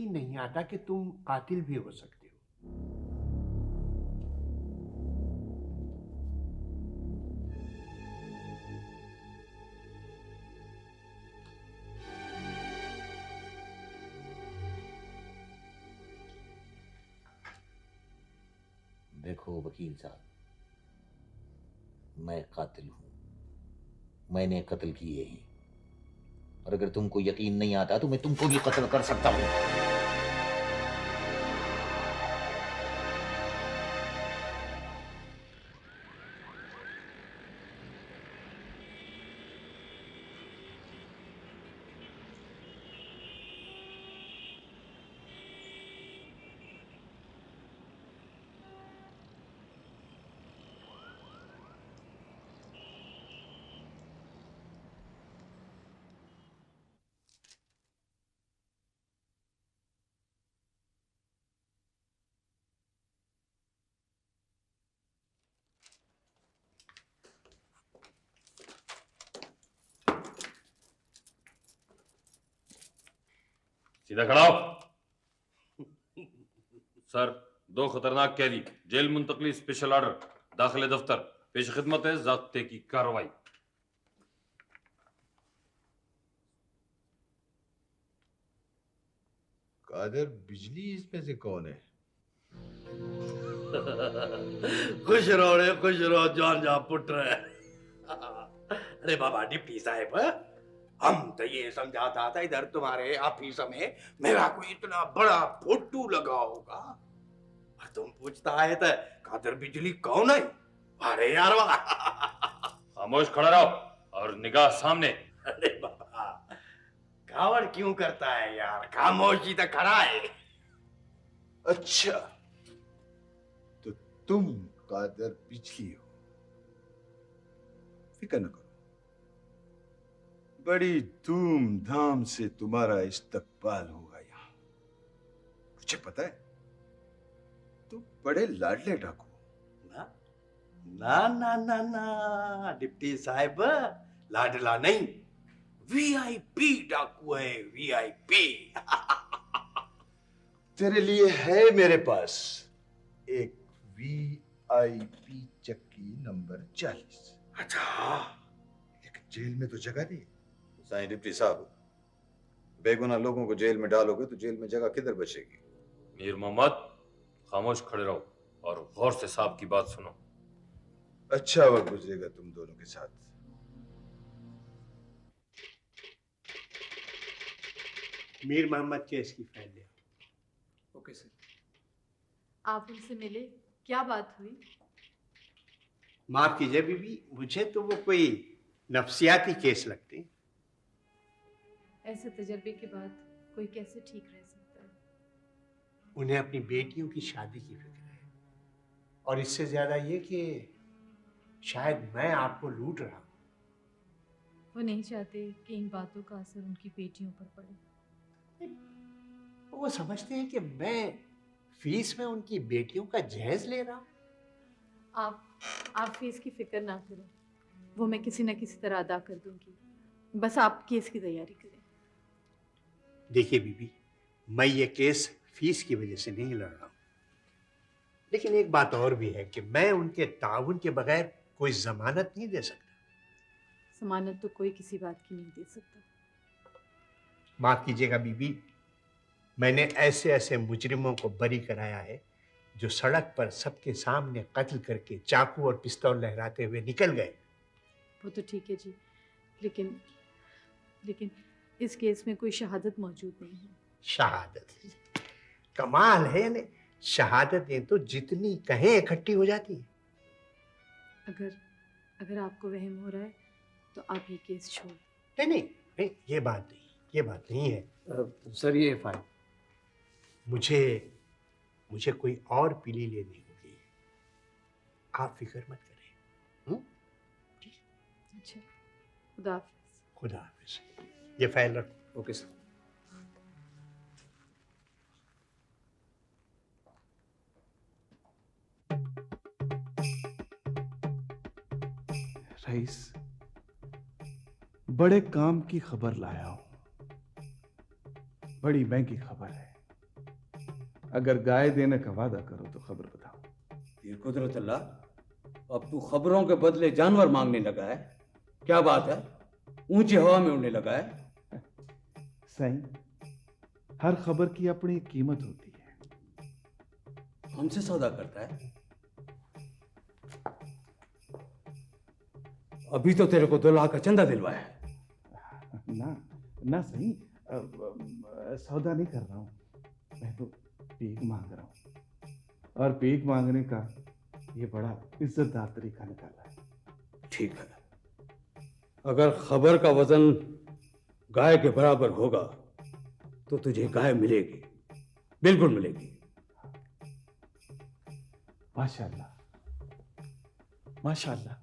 यकीन नहीं आता कि तुम कातिल भी हो सकते हो। देखो वकील साहब, मैं कातिल हूं, मैंने कत्ल किए हैं। और अगर तुमको यकीन नहीं आता तो मैं तुमको भी कत्ल कर सकता हूं। सीधा खड़ा हो। सर, दो खतरनाक कैदी जेल मुंतकली, स्पेशल ऑर्डर, दाखिले दफ्तर, पेश खिदमत है ज़ाब्ते की कार्रवाई। कादर बिजली इसमें से कौन है? खुश रहो रे, खुश रहो जान जा पुत्र। अरे बाबा डिप्टी साहब, हम तो ये समझाता था इधर तुम्हारे ऑफिस में मेरा कोई इतना बड़ा फोटो लगा होगा, और तुम पूछता है तो कादर बिजली कौन है? अरे यार वाह। खामोश खड़ा रहो और निगाह सामने। अरे बाबा, कावड़ क्यों करता है यार, खामोशी तो खड़ा है। अच्छा, तो तुम कादर बिजली हो। फिक्र न करो, बड़ी धूमधाम से तुम्हारा इस्तकबाल होगा यहाँ। मुझे पता है तुम बड़े लाडले डाकू हो। ना ना ना ना ना डिप्टी साहब, लाडला नहीं, वीआईपी डाकू है, वीआईपी। तेरे लिए है मेरे पास एक वीआईपी चक्की नंबर 40। अच्छा, लेकिन जेल में तो जगह नहीं। साईं डिप्टी साहब, बेगुनाह लोगों को जेल में डालोगे तो जेल में जगह किधर बचेगी? मीर मोहम्मद, खामोश खड़े रहो और गौर से साहब की बात सुनो। अच्छा वक्त गुजरेगा तुम दोनों के साथ। मीर मोहम्मद केस की फाइल ले। Okay sir. आप उनसे मिले, क्या बात हुई? माफ कीजिए बीबी, मुझे तो वो कोई नफ्सियाती केस लगते हैं। ऐसे तजर्बे के बाद कोई कैसे ठीक रह सकता है? उन्हें अपनी बेटियों की शादी की फिक्र है, और इससे ज्यादा ये कि शायद मैं आपको लूट रहा हूं। वो नहीं चाहते कि इन बातों का असर उनकी बेटियों पर पड़े। वो समझते हैं कि मैं फीस में उनकी बेटियों का जहेज ले रहा हूं। आप फीस की फिक्र ना करो, वो मैं किसी न किसी तरह अदा कर दूंगी। बस आप केस की तैयारी करें। देखिए बीबी, मैं ये केस फीस की वजह से नहीं लड़ रहा हूं, लेकिन एक बात और भी है कि मैं उनके ताउन के बगैर कोई जमानत नहीं दे सकता। जमानत तो कोई किसी बात की नहीं दे सकता। माफ कीजिएगा बीबी, मैंने ऐसे ऐसे मुजरिमों को बरी कराया है जो सड़क पर सबके सामने कत्ल करके चाकू और पिस्तौल लहराते हुए निकल गए। वो तो ठीक है जी, लेकिन लेकिन इस केस में कोई शहादत मौजूद नहीं है। शहादत, कमाल है ने, शहादतें तो जितनी कहें इकट्ठी हो जाती है। अगर आपको वहम हो रहा है तो आप ये केस छोड़। नहीं नहीं नहीं, ये बात नहीं है। सर ये फाइल। मुझे कोई और पीली लेनी होगी, आप फिक्र मत करें। अच्छा, खुदा हाफिज। खुदा हाफिज। ये फाइल रखो। Okay sir. रईस, बड़े काम की खबर लाया हूं। बड़ी महंगी खबर है। अगर गाय देने का वादा करो तो खबर बताओ। पीर कुदरत अल्लाह, अब तू खबरों के बदले जानवर मांगने लगा है? क्या बात है? ऊंची हवा में उड़ने लगा है? सही, हर खबर की अपनी एक कीमत होती है। हमसे सौदा करता है? अभी तो तेरे को 2 लाख का चंदा दिलवाया है। ना ना सही, सौदा नहीं कर रहा हूं, मैं तो भीख मांग रहा हूं, और भीख मांगने का ये बड़ा इज्जतदार तरीका निकाला है। ठीक है, अगर खबर का वजन गाय के बराबर होगा तो तुझे गाय मिलेगी, बिल्कुल मिलेगी। माशाल्लाह माशाल्लाह,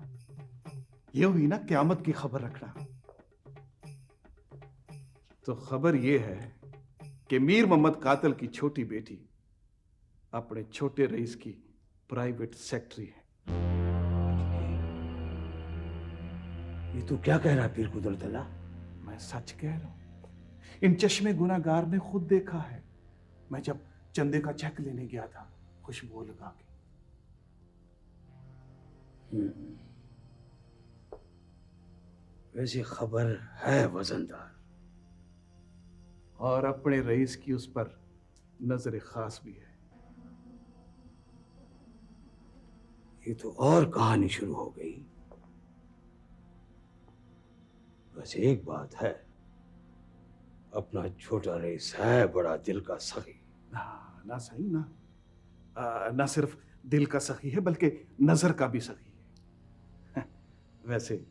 ये हुई ना क़यामत की खबर रखना। तो खबर ये है कि मीर मोहम्मद कातिल की छोटी बेटी अपने छोटे रईस की प्राइवेट सेक्रेटरी है। ये तू क्या कह रहा है पीर कुदरत अल्लाह? मैं सच कह रहा हूं, इन चश्मे गुनाहगार ने खुद देखा है। मैं जब चंदे का चेक लेने गया था खुशबू लगा के। वैसी खबर है वजनदार, और अपने रईस की उस पर नजर खास भी है। ये तो और कहानी शुरू हो गई। बस एक बात है, अपना छोटा रईस है बड़ा दिल का सखी। ना सही ना, ना सिर्फ दिल का सखी है बल्कि नजर का भी सखी है। वैसे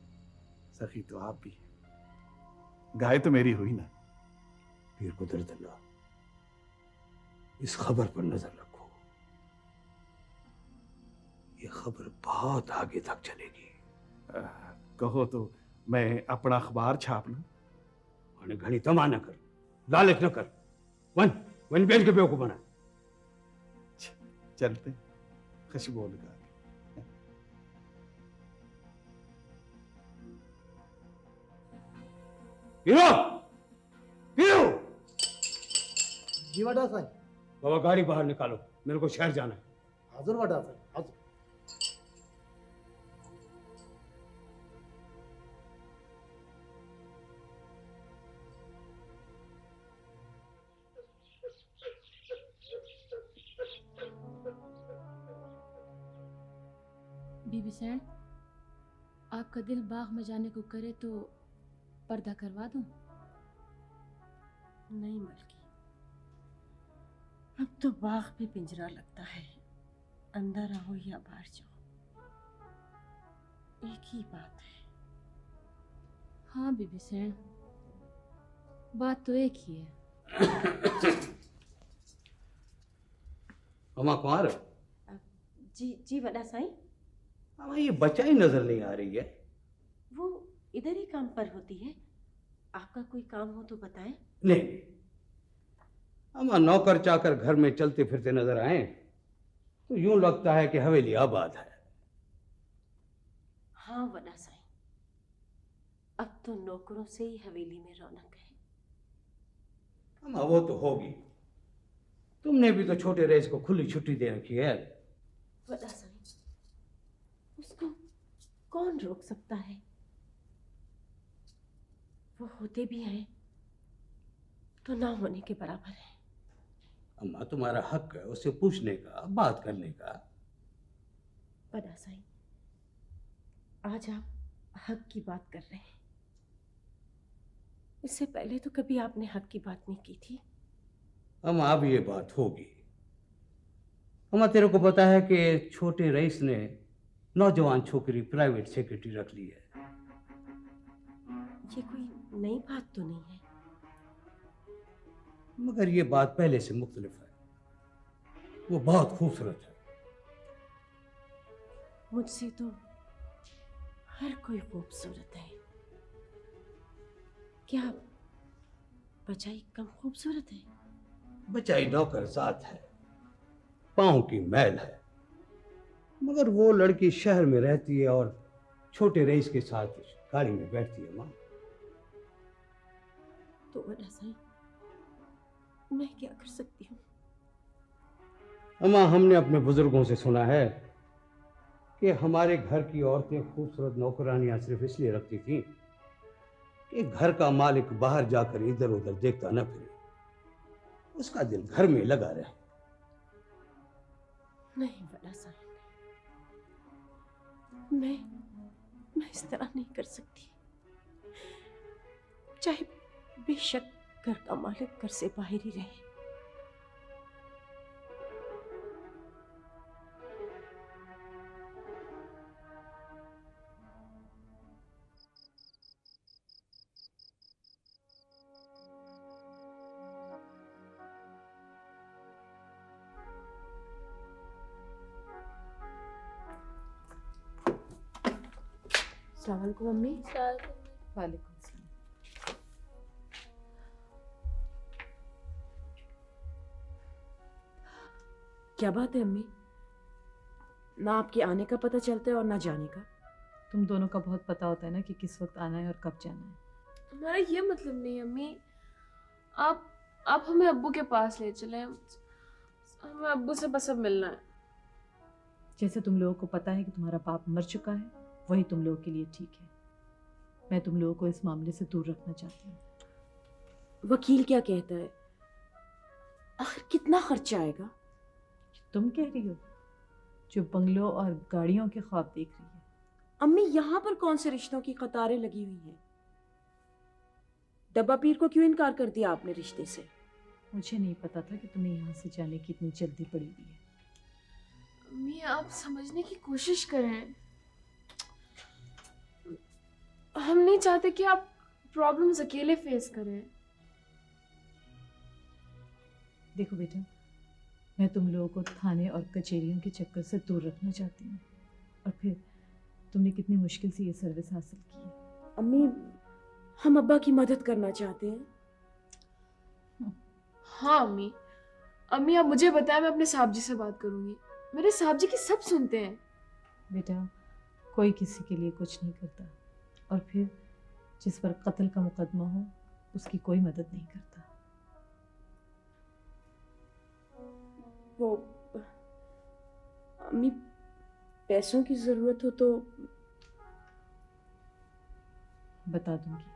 सखी तो आप भी हैं। गाय तो मेरी हुई ना। पीर कुदरत अल्लाह, इस खबर पर नजर रखो, ये खबर बहुत आगे तक चलेगी। कहो तो मैं अपना अखबार छाप लूं? और घनी तमा न कर, लालच न कर, वन बेच के बेवकूफ बना। चलते खुशबू लगा के। हीरो, हीरो, जी वडा साईं। बाबा गाड़ी बाहर निकालो, मेरे को शहर जाना है। हाजिर वडा साईं, हाजिर। बीबी सैन, आपका दिल बाग में जाने को करे तो पर्दा करवा दूं? नहीं मलकी, अब तो बाग भी पिंजरा लगता है, अंदर रहो या बाहर जाओ, एक ही बात है। हाँ बीबी सैन, बात तो एक ही है। अम्मा कुमार, जी वडा साईं। अम्मा ये बच्चा ही नजर नहीं आ रही है। वो इधर ही काम पर होती है, आपका कोई काम हो तो बताएं। नहीं, अम्मा नौकर चाकर घर में चलते फिरते नजर आए तो यूं लगता है कि हवेली आबाद है। हाँ वडा साईं, अब तो नौकरों से ही हवेली में रौनक है। अम्मा वो तो होगी, तुमने भी तो छोटे रईस को खुली छुट्टी दे रखी है। वडा साईं, उसको कौन रोक सकता है? वो होते भी हैं तो ना होने के बराबर है। अम्मा तुम्हारा हक है उससे पूछने का, बात करने का। वडा साईं, आज आप हक की बात कर रहे हैं, इससे पहले तो कभी आपने हक की बात नहीं की थी। अम्मा अब ये बात होगी। अम्मा तेरे को पता है कि छोटे रईस ने नौजवान छोकरी प्राइवेट सेक्रेटरी रख ली है। ये कोई नई बात तो नहीं है। मगर ये बात पहले से मुख्तलिफ है, वो बहुत खूबसूरत है। मुझसे तो हर कोई खूबसूरत है, क्या बचाई कम खूबसूरत है? बचाई नौकर जात है, पाँव की मैल है, मगर वो लड़की शहर में रहती है और छोटे रईस के साथ गाड़ी में बैठती है। माँ तो वडा साईं, मैं क्या कर सकती हूँ? अम्मा, हमने अपने बुजुर्गों से सुना है कि हमारे घर की औरतें खूबसूरत नौकरानियां सिर्फ इसलिए रखती थीं कि घर का मालिक बाहर जाकर इधर उधर देखता न फिरे, उसका दिल घर में लगा रहे। नहीं बड़ा साहब, मैं इस तरह नहीं कर सकती। चाहे बेशक घर का मालिक घर से बाहर ही रहे। अस्सलाम वालेकुम अम्मी। वालेकुम सलाम। क्या बात है अम्मी? ना आपके आने का पता चलता है और ना जाने का। तुम दोनों का बहुत पता होता है ना कि किस वक्त आना है और कब जाना है। हमारा ये मतलब नहीं अम्मी, आप हमें अब्बू के पास ले चले, हमें अब्बू से बस अब मिलना है। जैसे तुम लोगों को पता है कि तुम्हारा बाप मर चुका है, वही तुम लोगों के लिए ठीक है। मैं तुम लोगों को इस मामले से दूर रखना चाहती हूँ। वकील क्या कहता है? आखिर कितना खर्चा आएगा? तुम कह रही हो जो बंगलों और गाड़ियों के ख्वाब देख रही है। अम्मी, यहाँ पर कौन से रिश्तों की कतारें लगी हुई हैं? डब्बा पीर को क्यों इनकार कर दिया आपने रिश्ते से? मुझे नहीं पता था कि तुम्हें यहाँ से जाने की इतनी जल्दी पड़ी हुई है। अम्मी, आप समझने की कोशिश करें। हम नहीं चाहते कि आप प्रॉब्लम्स अकेले फेस करें। देखो बेटा, मैं तुम लोगों को थाने और कचहरियों के चक्कर से दूर रखना चाहती हूँ, और फिर तुमने कितनी मुश्किल से ये सर्विस हासिल की है। अम्मी, हम अब्बा की मदद करना चाहते हैं। हाँ अम्मी आप मुझे बताएं, मैं अपने साहब जी से बात करूंगी। मेरे साहब जी की सब सुनते हैं। बेटा, कोई किसी के लिए कुछ नहीं करता, और फिर जिस पर कत्ल का मुकदमा हो उसकी कोई मदद नहीं करता। वो अम्मी, पैसों की जरूरत हो तो बता दूंगी।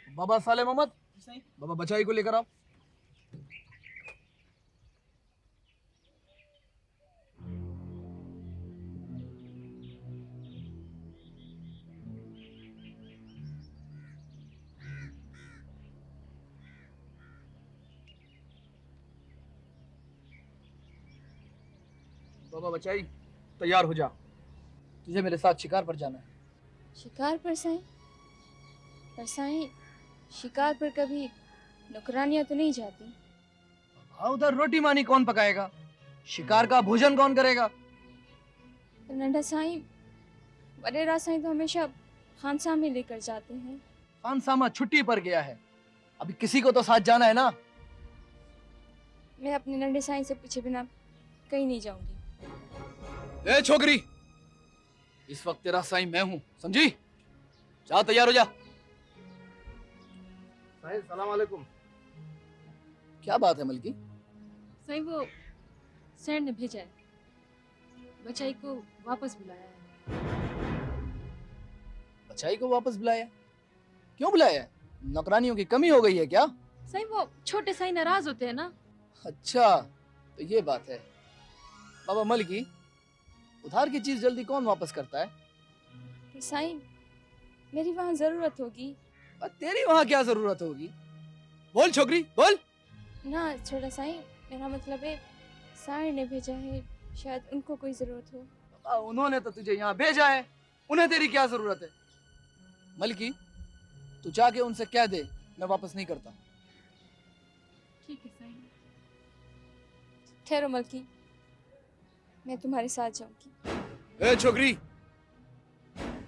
बाबा साले मोहम्मद, बाबा बचाई को लेकर आओ। बाबा बचाई, तैयार हो जा, तुझे मेरे साथ शिकार पर जाना है। शिकार पर साईं? पर साईं, शिकार पर कभी नौकरानियां तो नहीं जाती। हाँ, उधर रोटी मानी कौन पकाएगा? शिकार का भोजन कौन करेगा? तो नंढा साईं, वडेरा साईं तो हमेशा खानसा में लेकर जाते हैं। खानसामा छुट्टी पर गया है, अभी किसी को तो साथ जाना है ना। मैं अपने नंढे साईं से पूछे बिना कहीं नहीं जाऊंगी। ए छोकरी, इस वक्त तेरा साईं मैं हूँ, समझी? जा, तैयार हो जा। साईं, सलाम वालेकुम। क्या बात है मलकी? साईं, वो सैन ने भेजा है, बचाई को वापस बुलाया है। बचाई को वापस बुलाया? क्यों बुलाया है? नौकरानियों की कमी हो गई है क्या? साईं, वो छोटे साईं नाराज होते हैं ना। अच्छा, तो ये बात है। बाबा मलकी, उधार की चीज जल्दी कौन वापस करता है? पर साईं, मेरी वहाँ जरूरत होगी। और तेरी वहाँ क्या जरूरत होगी? बोल छोकरी, बोल। ना छोटा साईं, मेरा मतलब है साईं ने भेजा है, शायद उनको कोई जरूरत हो। उन्होंने तो तुझे यहाँ भेजा है, उन्हें तेरी क्या जरूरत है? मलकी, तू जाके उनसे कह दे मैं वापस नहीं करता। ठीक है साईं। ठहरो मलकी, मैं तुम्हारे साथ जाऊंगी। ए छोकरी,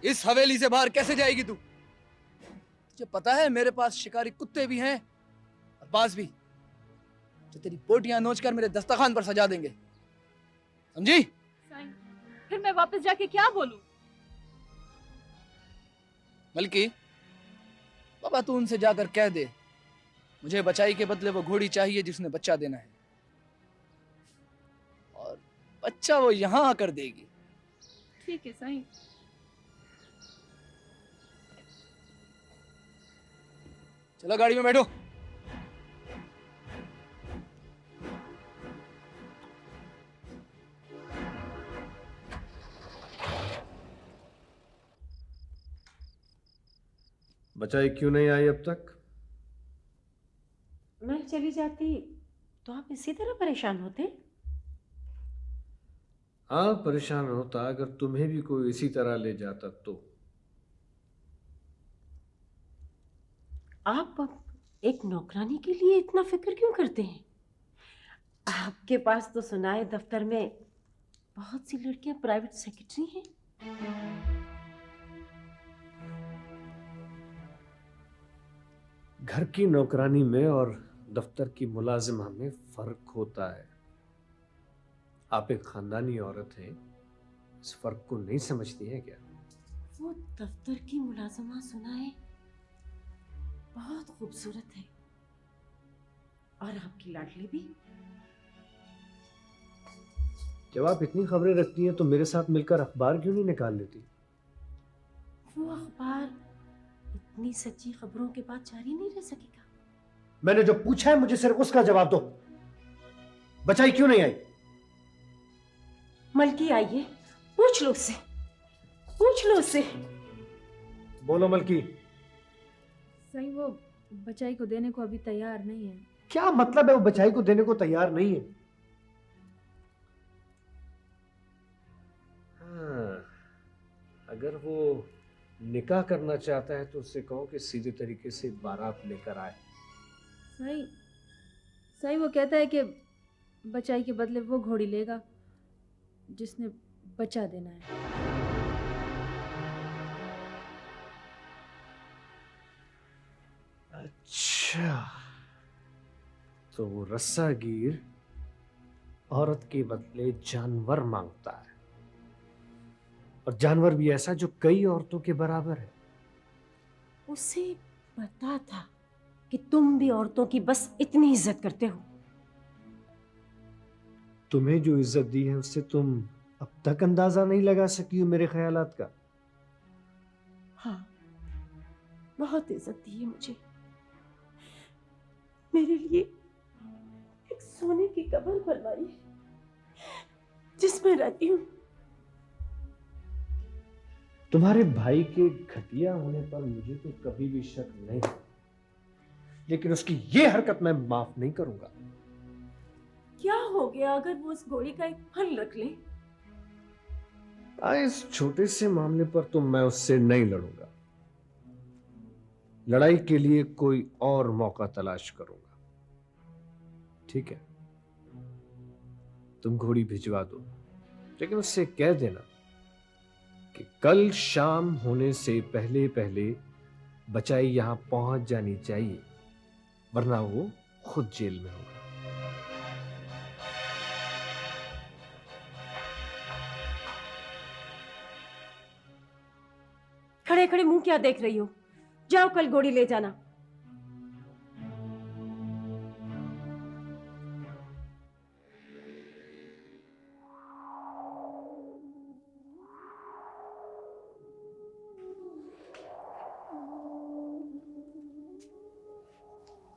इस हवेली से बाहर कैसे जाएगी तू? तुझे पता है मेरे पास शिकारी कुत्ते भी हैं और बाज भी, जो तेरी बोटियां नोचकर मेरे दस्तरखान पर सजा देंगे, समझी? साईं, फिर मैं वापस जाके क्या बोलूं? मलकी, बाबा तू उनसे जाकर कह दे मुझे बचाई के बदले वो घोड़ी चाहिए जिसने बच्चा देना है, और बच्चा वो यहां आकर देगी। ठीक है साईं। चलो गाड़ी में बैठो। बचाई क्यों नहीं आई अब तक? मैं चली जाती तो आप इसी तरह परेशान होते? हाँ, परेशान होता अगर तुम्हें भी कोई इसी तरह ले जाता तो। आप एक नौकरानी के लिए इतना फिक्र क्यों करते हैं? आपके पास तो सुना है दफ्तर में बहुत सी लड़कियां प्राइवेट सेक्रेटरी हैं। घर की नौकरानी में और दफ्तर की मुलाजिमा में फर्क होता है। आप एक खानदानी औरत हैं, इस फर्क को नहीं समझती हैं क्या? वो दफ्तर की मुलाजिमा सुना है बहुत खूबसूरत है, और आपकी लाडली भी। जब आप इतनी खबरें रखती हैं तो मेरे साथ मिलकर अखबार क्यों नहीं निकाल लेती? वो अखबार इतनी सच्ची खबरों के बाद जारी नहीं रह सकेगा। मैंने जो पूछा है मुझे सिर्फ उसका जवाब दो। बचाई क्यों नहीं आई? मलकी आई है, पूछ लो उससे, पूछ लो उससे। बोलो मलकी। साईं, वो बचाई को देने को अभी तैयार नहीं है। क्या मतलब है वो बचाई को देने को तैयार नहीं है? हाँ, अगर वो निकाह करना चाहता है तो उससे कहो कि सीधे तरीके से बारात लेकर आए। साईं वो कहता है कि बचाई के बदले वो घोड़ी लेगा जिसने बच्चा देना है। अच्छा, तो वो रस्सागीर औरत के बदले जानवर मांगता है, और जानवर भी ऐसा जो कई औरतों के बराबर है। उसे पता था कि तुम भी औरतों की बस इतनी इज्जत करते हो। तुम्हें जो इज्जत दी है उससे तुम अब तक अंदाजा नहीं लगा सकी हो मेरे ख्यालात का। हाँ, बहुत इज्जत दी है मुझे। मेरे लिए एक सोने की कब्र बनवाई है जिसमें रहती हूँ। तुम्हारे भाई के घटिया होने पर मुझे तो कभी भी शक नहीं, लेकिन उसकी ये हरकत मैं माफ नहीं करूंगा। क्या हो गया अगर वो उस घोड़ी का एक फल रख ले? इस छोटे से मामले पर तो मैं उससे नहीं लड़ूंगा। लड़ाई के लिए कोई और मौका तलाश करूंगा। ठीक है, तुम घोड़ी भिजवा दो, लेकिन उससे कह देना कि कल शाम होने से पहले पहले बचाई यहां पहुंच जानी चाहिए, वरना वो खुद जेल में होगा। खड़े खड़े मुंह क्या देख रही हो? जाओ कल घोड़ी ले जाना।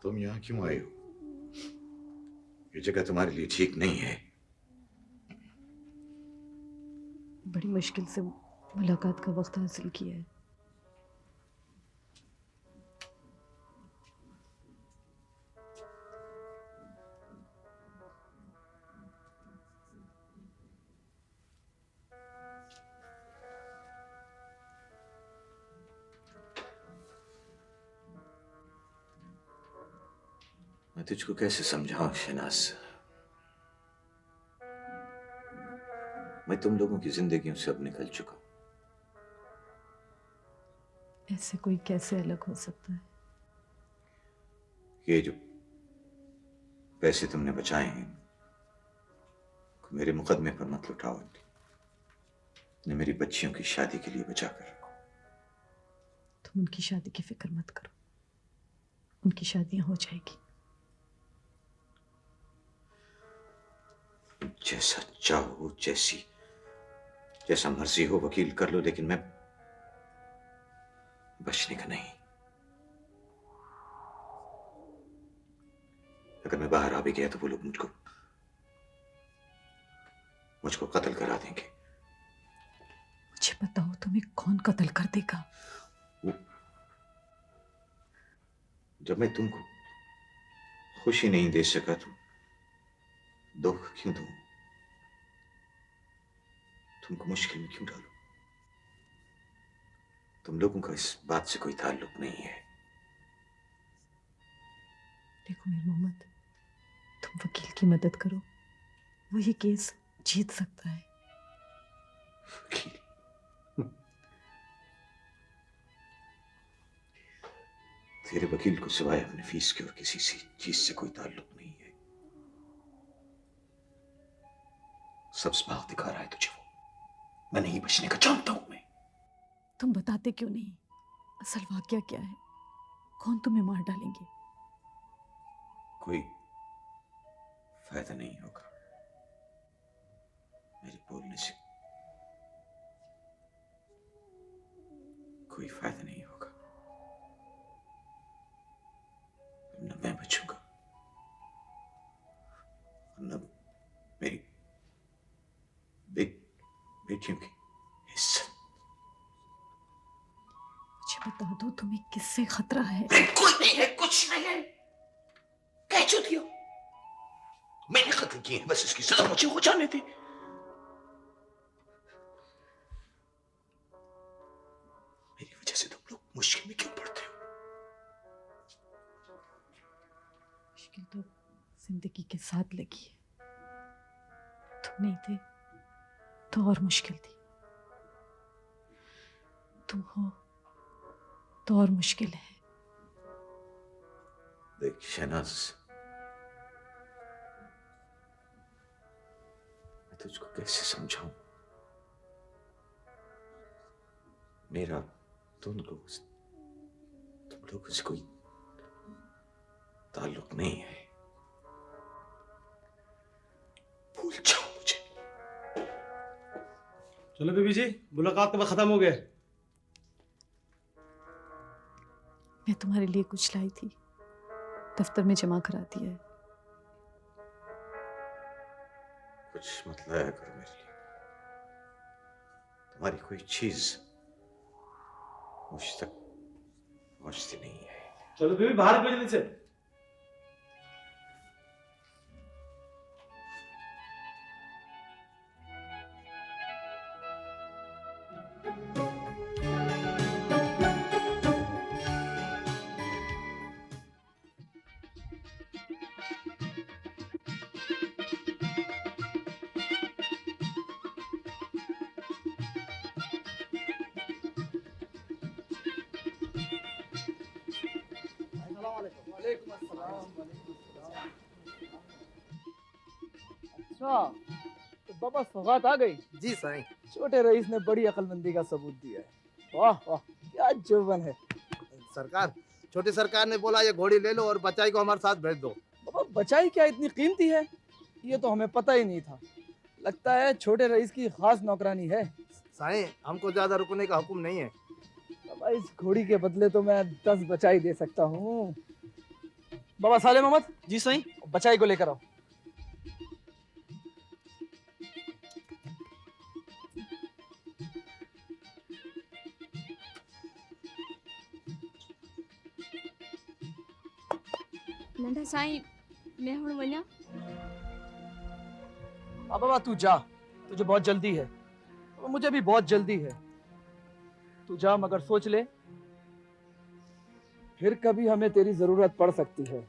तुम यहाँ क्यों आए हो? ये जगह तुम्हारे लिए ठीक नहीं है। बड़ी मुश्किल से मुलाकात का वक्त हासिल किया है। मैं तुझको कैसे समझाऊं शहनाज? मैं तुम लोगों की जिंदगियों से अब निकल चुका हूं। ऐसे कोई कैसे अलग हो सकता है? ये जो पैसे तुमने बचाए हैं, मेरे मुकदमे पर मत लुटाओ। ने मेरी बच्चियों की शादी के लिए बचा कर रखो। तुम उनकी शादी की फिक्र मत करो, उनकी शादियां हो जाएगी। जैसा चाहो, जैसा मर्जी हो वकील कर लो, लेकिन मैं बचने का नहीं। अगर मैं बाहर आ भी गया तो वो लोग मुझको कत्ल करा देंगे। मुझे बताओ, तुम्हें कौन कत्ल कर देगा? जब मैं तुमको खुशी नहीं दे सका तो दुख क्यों दूं? तुमको मुश्किल में क्यों डालूं? तुम लोगों का इस बात से कोई ताल्लुक नहीं है। देखो मीर मोहम्मद, तुम वकील की मदद करो, वो ये केस जीत सकता है। वकील? तेरे वकील को सिवाय अपने फीस के और किसी चीज से कोई ताल्लुक नहीं है। सब बाग दिखा रहा है तुझे वो। मैं नहीं बचने का जानता हूं मैं। तुम बताते क्यों नहीं? असल वाकया क्या है? कौन तुम्हें मार डालेंगे? कोई फायदा नहीं होगा मेरे बोलने से। कोई फायदा नहीं होगा। न मैं बचूंगा, न मेरी बेटियों की इज्जत। मुझे बता दो, तुम्हें किससे खतरा है? कोई नहीं है, कुछ नहीं है। कह चुप दियो। मैंने कत्ल किए हैं, बस इसकी सजा मुझे हो जाने दे। मेरी वजह से तुम लोग मुश्किल में क्यों पड़ते हो? मुश्किल तो जिंदगी के साथ लगी है। तुम नहीं थे तो और मुश्किल थी, तुम हो तो और मुश्किल है। देख शहनाज, मैं तुझको कैसे समझाऊं? मेरा तुम लोगों से कोई ताल्लुक नहीं है। भूल जाओ मुझे। चलो बीबी जी, मुलाकात का वक्त खत्म हो गया। मैं तुम्हारे लिए कुछ लाई थी, दफ्तर में जमा करा दिया है। कुछ मत लाया करो मेरे लिए। तुम्हारी कोई चीज मुझ तक पहुंचती नहीं है। चलो बीबी, बाहर भेज जल्दी से। अच्छा, तो बाबा सौगात आ गई। जी साईं। छोटे रईस ने बड़ी अक्लमंदी का सबूत दिया है। वाह वाह, क्या जुबान है। सरकार, छोटी सरकार ने बोला ये घोड़ी ले लो और बचाई को हमारे साथ भेज दो। बाबा बचाई क्या इतनी कीमती है? ये तो हमें पता ही नहीं था। लगता है छोटे रईस की खास नौकरानी है। साईं, हमको ज्यादा रुकने का हुक्म नहीं है। बाबा इस घोड़ी के बदले तो मैं 10 बचाई दे सकता हूँ। बाबा साले मोहम्मद। जी साईं। बचाई को लेकर आओ। नंढा साईं, मैं हुण वञा? बाबा तू जा, तुझे बहुत जल्दी है। मुझे भी बहुत जल्दी है। तू जा, मगर सोच ले, फिर कभी हमें तेरी जरूरत पड़ सकती है।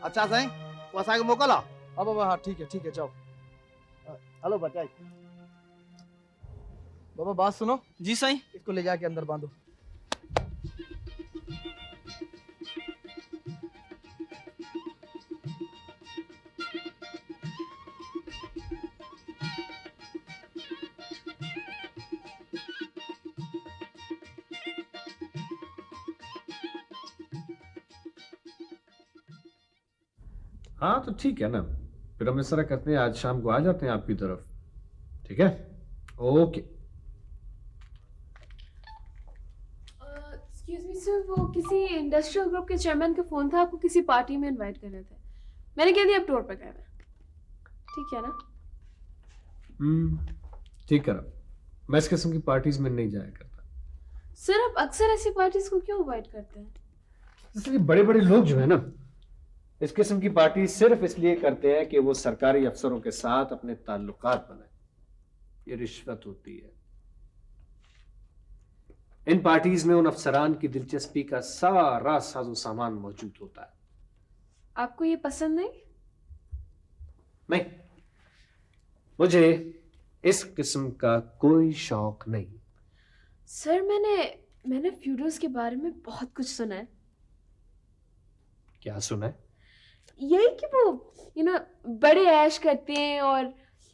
अच्छा साईं, वो असांखे मोकल आ। हाँ बाबा, हाँ ठीक है जाओ। हलो बचाई। बाबा बात सुनो। जी साईं। इसको ले जाके अंदर बांधो। हाँ तो ठीक है ना, फिर हम इस तरह करते हैं, आज शाम को आ जाते हैं आपकी तरफ, ठीक है? ओके। एक्सक्यूज मी सर, वो किसी इंडस्ट्रियल ग्रुप के चेयरमैन का फोन था, आपको किसी पार्टी में इनवाइट कर रहे थे। मैंने कह दिया आप टूर पर गए हैं, ठीक है ना? ठीक करा, मैं इस किस्म की पार्टीज में नहीं जाया करता। सर आप अक्सर ऐसी पार्टीज को क्यों अवॉइड करते हैं? इसलिए बड़े बड़े लोग जो है ना, इस किस्म की पार्टी सिर्फ इसलिए करते हैं कि वो सरकारी अफसरों के साथ अपने ताल्लुकात बनाए। ये रिश्वत होती है। इन पार्टीज में उन अफसरान की दिलचस्पी का सारा साजो सामान मौजूद होता है। आपको ये पसंद नहीं? नहीं, मुझे इस किस्म का कोई शौक नहीं। सर मैंने फ्यूडोस के बारे में बहुत कुछ सुना है। क्या सुना है? यही कि वो बड़े ऐश करते हैं और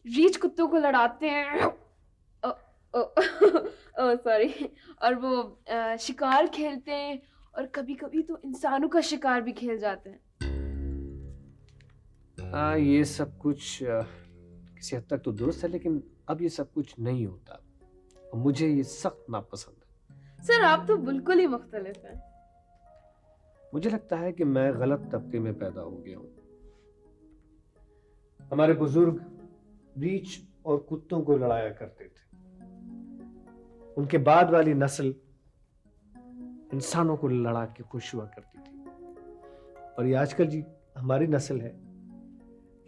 रीछ कुत्तों को लड़ाते हैं। सॉरी। और वो शिकार खेलते हैं और कभी कभी तो इंसानों का शिकार भी खेल जाते हैं। हाँ, ये सब कुछ किसी हद तक तो दुरुस्त है, लेकिन अब ये सब कुछ नहीं होता और मुझे ये सख्त नापसंद है। सर आप तो बिल्कुल ही मुख्तलिफ हैं। मुझे लगता है कि मैं गलत तबके में पैदा हो गया हूं। हमारे बुजुर्ग रीछ और कुत्तों को लड़ाया करते थे, उनके बाद वाली नस्ल इंसानों को लड़ा के खुश हुआ करती थी, और ये आजकल जी हमारी नस्ल है,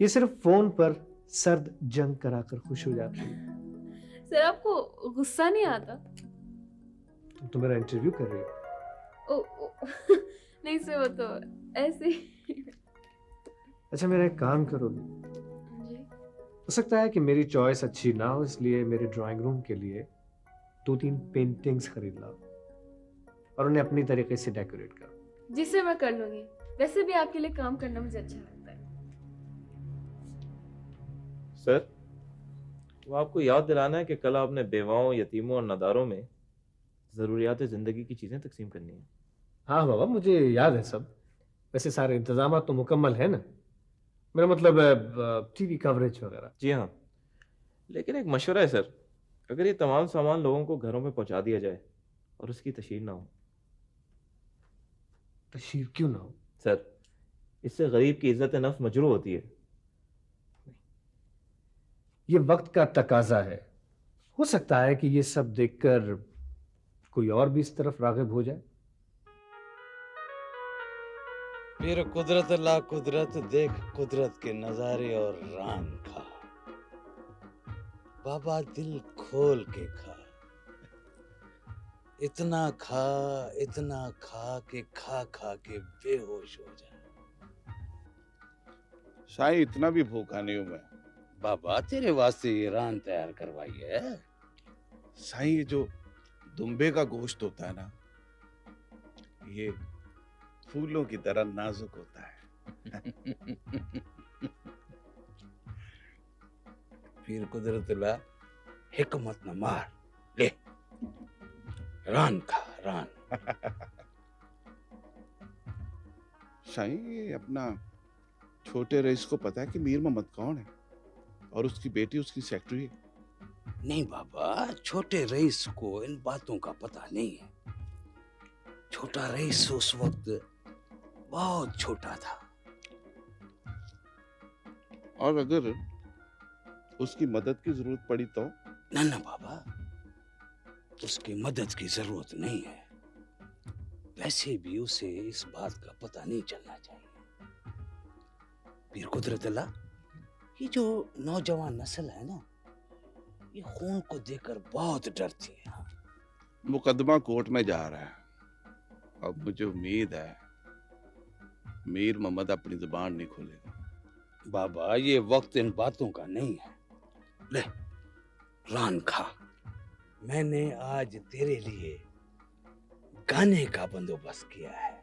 ये सिर्फ फोन पर सर्द जंग कराकर खुश हो जाती है। सर आपको गुस्सा नहीं आता? तुम तो मेरा इंटरव्यू कर रही हो। ओ, नहीं सर, वो तो ऐसे ही। अच्छा, मेरा एक काम करोगे? जी। हो सकता है कि मेरी चॉइस अच्छी ना हो, इसलिए मेरे ड्राइंग रूम के लिए 2-3 पेंटिंग्स खरीद लाओ और उन्हें अपनी तरीके से डेकोरेट करो। जी सर, मैं कर लूंगी। वैसे भी आपके लिए काम करना मुझे अच्छा लगता है। सर, वो आपको याद दिलाना है कि कल आपने बेवाओं, यतीमों और नादारों में ज़रूरियात ज़िंदगी की चीज़ें तकसीम करनी है। हाँ बाबा, मुझे याद है सब। वैसे सारे इंतजाम तो मुकम्मल है ना? मेरा मतलब टीवी कवरेज वगैरह। जी हाँ, लेकिन एक मशवरा है सर, अगर ये तमाम सामान लोगों को घरों में पहुंचा दिया जाए और उसकी तशहीर ना हो। तशहीर क्यों ना हो? सर, इससे गरीब की इज्जत नफ्स मजरूह होती है। ये वक्त का तकाजा है। हो सकता है कि ये सब देखकर कोई और भी इस तरफ राग़िब हो जाए। फिर कुदरत ला कुदरत, देख कुदरत के नजारे और रान खा। बाबा दिल खोल के खा, इतना खा के खा के बेहोश हो जाए। शाही इतना भी भूखा नहीं हूं मैं। बाबा तेरे वास्ते ये रान तैयार करवाई है। शाही, ये जो दुम्बे का गोश्त होता है ना, ये फूलों की तरह नाजुक होता है। फिर कुदरत ला हिकमत न मार, ले रान खा रान। शाही, ये अपना छोटे रईस को पता है कि मीर मोहम्मद कौन है और उसकी बेटी उसकी सेक्रेटरी है? नहीं बाबा, छोटे रईस को इन बातों का पता नहीं है। छोटा रईस उस वक्त बहुत छोटा था। और अगर उसकी मदद की जरूरत पड़ी तो? ना बाबा, उसकी मदद की जरूरत नहीं है। वैसे भी उसे इस बात का पता नहीं चलना चाहिए। पीर कुदरत अल्लाह, ये जो नौजवान नस्ल है ना, ये खून को देखकर बहुत डरती है। मुकदमा कोर्ट में जा रहा है और मुझे उम्मीद है मीर मोहम्मद अपनी जुबान नहीं खोलेगा। बाबा, ये वक्त इन बातों का नहीं है। ले रान खा, मैंने आज तेरे लिए गाने का बंदोबस्त किया है।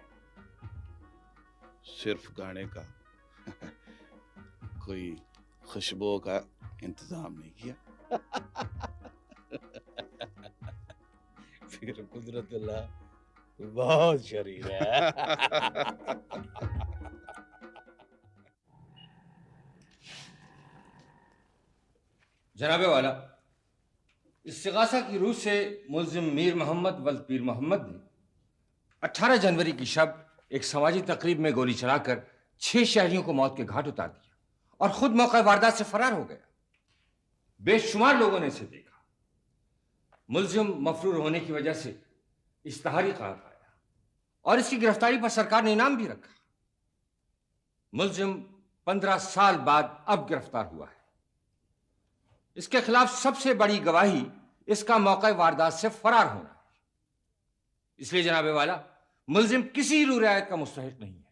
सिर्फ गाने का? कोई खुशबुओं का इंतजाम नहीं किया? फिर कुदरतुल्लाह बहुत शरीर है। जनाबे वाला, इस्तिगासा की रूह से मुल्जिम मीर मोहम्मद वल्द पीर मोहम्मद ने 18 जनवरी की शब एक समाजी तकरीब में गोली चलाकर 6 शहरियों को मौत के घाट उतार दिया और खुद मौका वारदात से फरार हो गया। बेशुमार लोगों ने इसे देखा। मुल्जिम मफरूर होने की वजह से इश्तहारी करार पाया और इसकी गिरफ्तारी पर सरकार ने इनाम भी रखा। मुल्जिम 15 साल बाद अब गिरफ्तार हुआ है। इसके खिलाफ सबसे बड़ी गवाही इसका मौका वारदात से फरार होना है। इसलिए जनाबे वाला, मुल्जिम किसी रूह रियायत का मुस्तहिक नहीं है।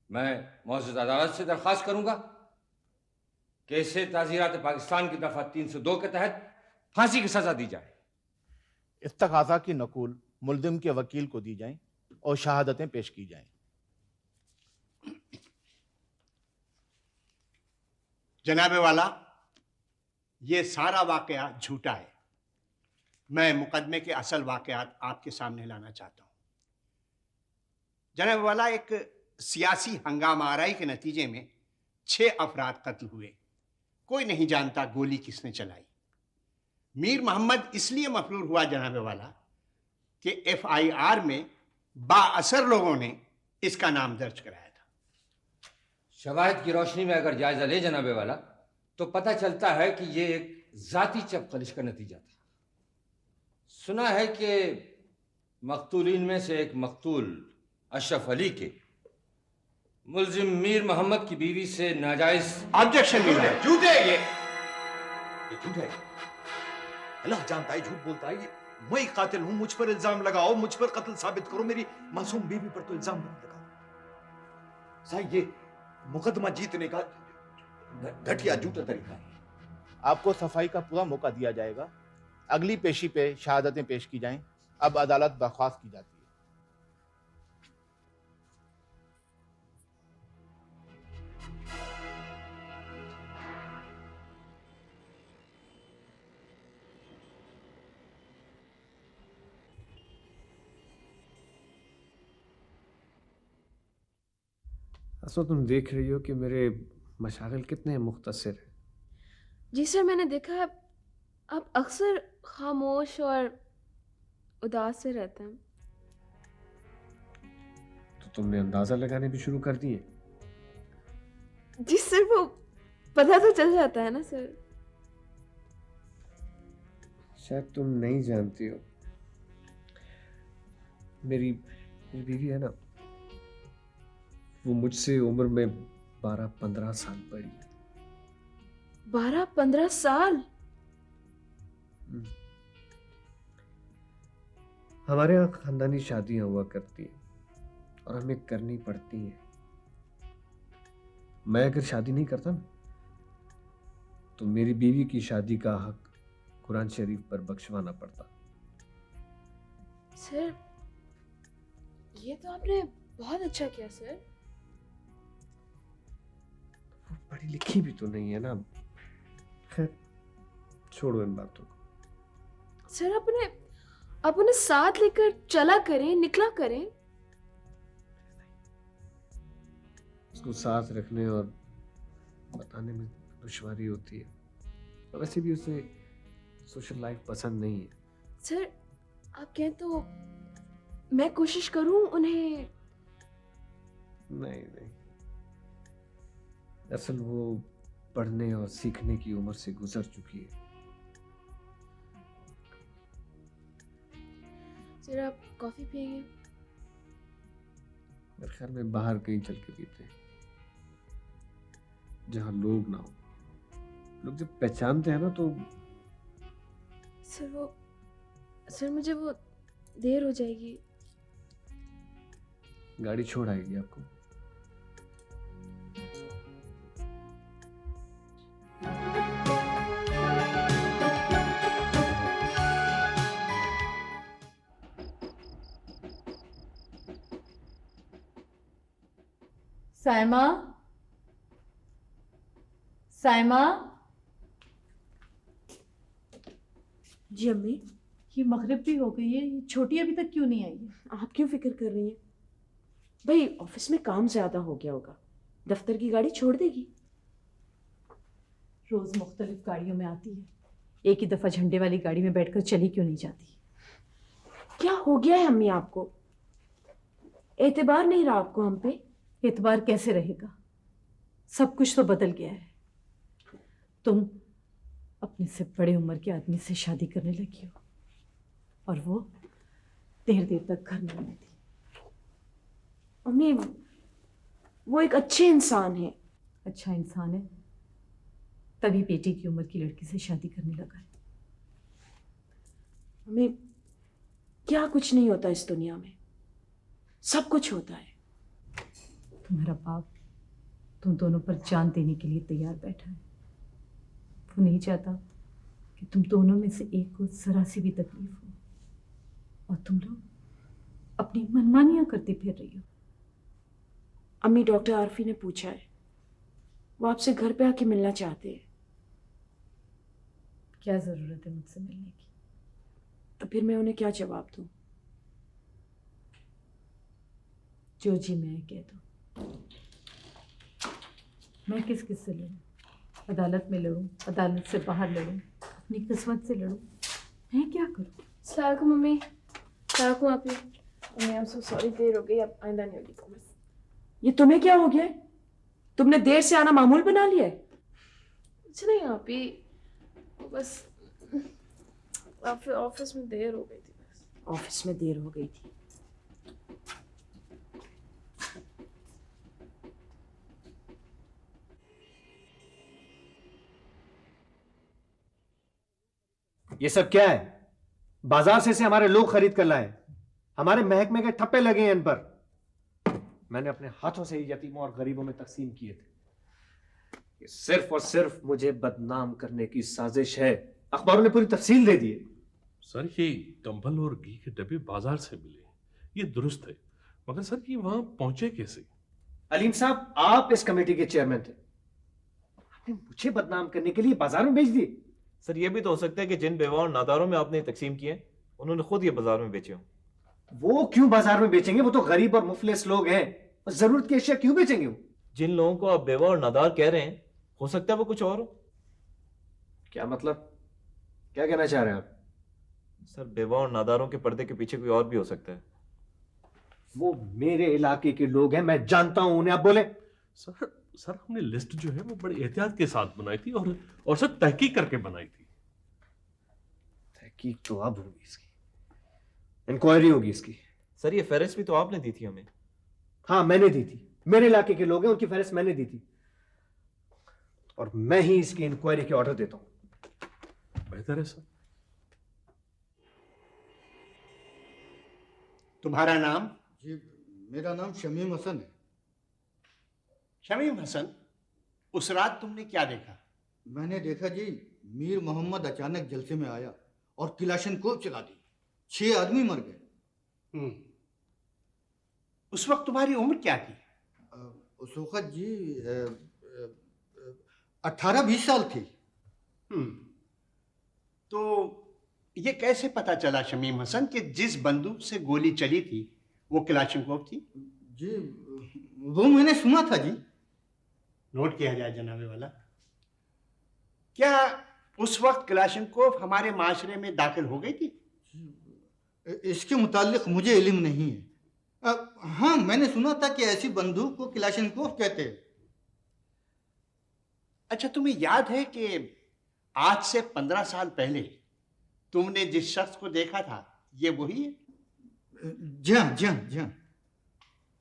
मैं मौजूद अदालत से दरख्वास्त करूंगा कि इसे ताज़ीरात पाकिस्तान की दफा 302 के तहत फांसी की सजा दी जाए। इस तकाजा की नकूल मुल्जिम के वकील को दी जाएं और शहादतें पेश की जाएं। जनाबे वाला, ये सारा वाकया झूठा है। मैं मुकदमे के असल वाकयात आपके सामने लाना चाहता हूं। जनाबे वाला, एक सियासी हंगामा आराई के नतीजे में 6 अफराद कत्ल हुए। कोई नहीं जानता गोली किसने चलाई। मीर मोहम्मद इसलिए मफरूर हुआ जनाबे वाला कि FIR में बाअसर लोगों ने इसका नाम दर्ज कराया था। शवाहिद की रोशनी में अगर जायजा ले जनाबे वाला, तो पता चलता है कि यह एक जाती चपकलिश का नतीजा था। सुना है कि मकतूलीन में से एक मकतूल अशरफ अली के मुल्जिम मीर मोहम्मद की बीवी से नाजायज ऑब्जेक्शन मिला है। झूठ है ये झूठ है। अल्लाह जानता है झूठ बोलता है ये। मैं कातिल हूं, मुझ पर इल्जाम लगाओ, मुझ पर कत्ल साबित करो, मेरी मासूम बीवी पर तो इल्जाम मत लगाओ। साहब, ये मुकदमा जीतने का घटिया झूठा तरीका है। आपको सफाई का पूरा मौका दिया जाएगा। अगली पेशी पे शहादतें पेश की जाएं। अब अदालत बर्खास्त की जाती है। असो, तुम देख रही हो कि मेरे मशागिल कितने मुख्तसर हैं। जी सर, मैंने देखा आप अक्सर खामोश और उदास से रहते हैं। तो तुमने अंदाजा लगाने भी शुरू कर दिए? जी सर, वो पता तो चल जाता है ना सर। शायद तुम नहीं जानती हो, मेरी बीवी है ना, वो मुझसे उम्र में 12-15 साल बड़ी है। 12-15 साल? हमारे यहाँ खानदानी शादियां हुआ करती हैं और हमें करनी पड़ती हैं। मैं अगर शादी नहीं करता ना, तो मेरी बीवी की शादी का हक कुरान शरीफ पर बख्शवाना पड़ता। सर, ये तो आपने बहुत अच्छा किया सर। वो पढ़ी लिखी भी तो नहीं है ना। खैर, छोड़ो इन बातों को। सर, अपने साथ लेकर चला करें, निकला करें। उसको साथ रखने और बताने में दुश्वारी होती है। और वैसे भी उसे सोशल लाइफ पसंद नहीं है। सर, आप कहें तो मैं कोशिश करूं उन्हें। नहीं नहीं, असल वो पढ़ने और सीखने की उम्र से गुजर चुकी है। सर, आप कॉफी पिएंगे? मेरे ख्याल में बाहर कहीं चल के पीते हैं, जहां लोग ना हो। लोग जब पहचानते हैं ना तो। सर मुझे वो देर हो जाएगी। गाड़ी छोड़ आएगी आपको? साइमा, साइमा। जी अम्मी। ये मगरिब भी हो गई है, ये छोटी अभी तक क्यों नहीं आई है? आप क्यों फिक्र कर रही हैं? भाई ऑफिस में काम ज्यादा हो गया होगा, दफ्तर की गाड़ी छोड़ देगी। रोज मुख्तलिफ गाड़ियों में आती है, एक ही दफा झंडे वाली गाड़ी में बैठकर चली क्यों नहीं जाती? क्या हो गया है अम्मी आपको? एतबार नहीं रहा आपको हम पे? एतबार कैसे रहेगा? सब कुछ तो बदल गया है। तुम अपने से बड़े उम्र के आदमी से शादी करने लगी हो और वो देर देर तक घर में नहीं थी। अम्मी वो एक अच्छे इंसान है। अच्छा इंसान है तभी बेटी की उम्र की लड़की से शादी करने लगा है। अम्मी क्या कुछ नहीं होता इस दुनिया में, सब कुछ होता है। तुम्हारा बाप तुम दोनों पर जान देने के लिए तैयार बैठा है। वो नहीं चाहता कि तुम दोनों में से एक को जरा सी भी तकलीफ हो और तुम लोग अपनी मनमानियां करती फिर रही हो। अम्मी डॉक्टर आरफी ने पूछा है, वो आपसे घर पे आके मिलना चाहते हैं। क्या जरूरत है मुझसे मिलने की? तो फिर मैं उन्हें क्या जवाब दूं? जो जी मैं कह दो। मैं किस किस से लड़ूं? अदालत में लड़ूं, अदालत से बाहर लड़ूं, अपनी किस्मत से लड़ूं? मैं क्या करूं? अस्सलाम वालेकुम मम्मी। अस्सलाम वालेकुम आपी। Mummy I am so sorry, देर हो गई, अब आइंदा नहीं होगी प्रॉमिस। ये तुम्हें क्या हो गया? तुमने देर से आना मामूल बना लिया है? कुछ नहीं आपी, बस ऑफिस में देर हो गई थी बस। ऑफिस में देर हो गई थी। ये सब क्या है? बाजार से हमारे लोग खरीद कर लाए, हमारे महकमे के ठप्पे लगे हैं इन पर। मैंने अपने हाथों से ही यतीमों और गरीबों में तकसीम किए थे। ये सिर्फ और सिर्फ मुझे बदनाम करने की साजिश है। अखबारों ने पूरी तफसील दे दी है। सर ये कंबल और घी के डब्बे बाजार से मिले, ये दुरुस्त है, मगर सर ये वहां पहुंचे कैसे? अलीम साहब, आप इस कमेटी के चेयरमैन थे, आपने मुझे बदनाम करने के लिए बाजार में बेच दिए। सर ये भी तो हो सकता है कि जिन बेवाओं और नादारों में आपने तकसीम किए उन्होंने खुद ये बाजार में बेचे हों। वो क्यों बाजार में बेचेंगे? वो तो गरीब और मुफलिस लोग हैं, और जरूरत की अशिया क्यों बेचेंगे वो? जिन लोगों को आप बेवा और नादार कह रहे हैं, हो सकता है वो कुछ और हो। क्या मतलब? क्या कहना चाह रहे हैं आप? सर बेवा और नादारों के पर्दे के पीछे कोई और भी हो सकता है। वो मेरे इलाके के लोग हैं, मैं जानता हूं उन्हें। आप बोले। सर हमने लिस्ट जो है वो बड़ी एहतियात के साथ बनाई थी और सर तहकीक करके बनाई थी। तहकीक तो अब होगी इसकी, इंक्वायरी होगी इसकी। सर ये फहरिस्त भी तो आपने दी थी हमें। हाँ मैंने दी थी, मेरे इलाके के लोग हैं, उनकी फहरिस्त मैंने दी थी, और मैं ही इसकी इंक्वायरी के ऑर्डर देता हूं। बेहतर है सर। तुम्हारा नाम? जी मेरा नाम शमीम हसन है। शमीम हसन, उस रात तुमने क्या देखा? मैंने देखा जी, मीर मोहम्मद अचानक जलसे में आया और किलाशनकोव चला दी, 6 आदमी मर गए। उस वक्त तुम्हारी उम्र क्या थी? उस वक्त जी 18-20 साल थी। तो ये कैसे पता चला शमीम हसन कि जिस बंदूक से गोली चली थी वो किलाशनकोव थी? जी वो मैंने सुना था जी। नोट किया जाए जनाबे वाला। क्या उस वक्त किलाशनकोव हमारे माशरे में दाखिल हो गई थी? इसके मुतालिक मुझे इल्म नहीं है। हाँ मैंने सुना था कि ऐसी बंदूक को किलाशनकोव कहते हैं। अच्छा, तुम्हें याद है कि आज से 15 साल पहले तुमने जिस शख्स को देखा था ये वही है? जी हाँ जी हाँ जी हाँ।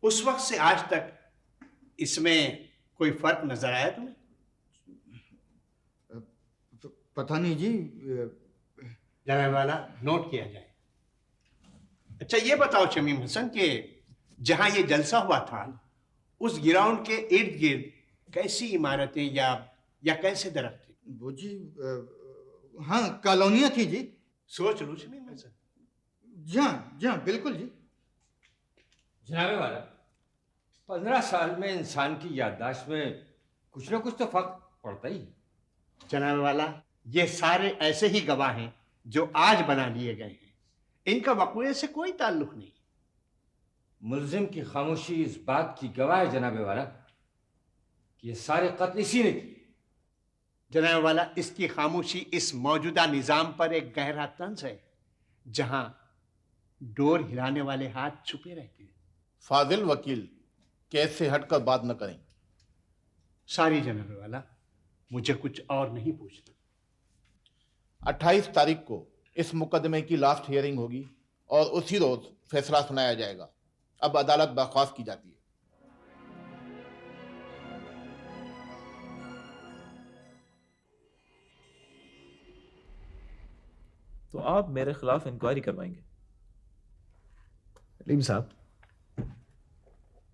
उस वक्त से आज तक इसमें कोई फर्क नजर आया तुम्हें? पता नहीं जी। जनाब वाला, नोट किया जाए। अच्छा ये बताओ शमीम हसन कि जहां ये जलसा हुआ था उस ग्राउंड के इर्द गिर्द कैसी इमारतें या कैसे दरख्त थे? वो जी हाँ कॉलोनियां थी जी। सोच लो शमीम हसन। जी हाँ बिल्कुल जी। जनाबे वाला, 15 साल में इंसान की याददाश्त में कुछ ना कुछ तो फर्क पड़ता ही। जनाब वाला, ये सारे ऐसे ही गवाह हैं जो आज बना लिए गए हैं, इनका वक़्वे से कोई ताल्लुक नहीं। मुल्जिम की खामोशी इस बात की गवाह है जनाब वाला कि ये सारे कत्ल इसी ने किए। जनाब वाला, इसकी खामोशी इस मौजूदा निजाम पर एक गहरा तंज है जहां डोर हिलाने वाले हाथ छुपे रहते हैं। फाजिल वकील, केस से हटकर बात न करें। सारी जनाब वाला, मुझे कुछ और नहीं पूछना। 28 तारीख को इस मुकदमे की लास्ट हियरिंग होगी और उसी रोज फैसला सुनाया जाएगा। अब अदालत बर्खास्त की जाती है। तो आप मेरे खिलाफ इंक्वायरी करवाएंगे? अलीम साहब,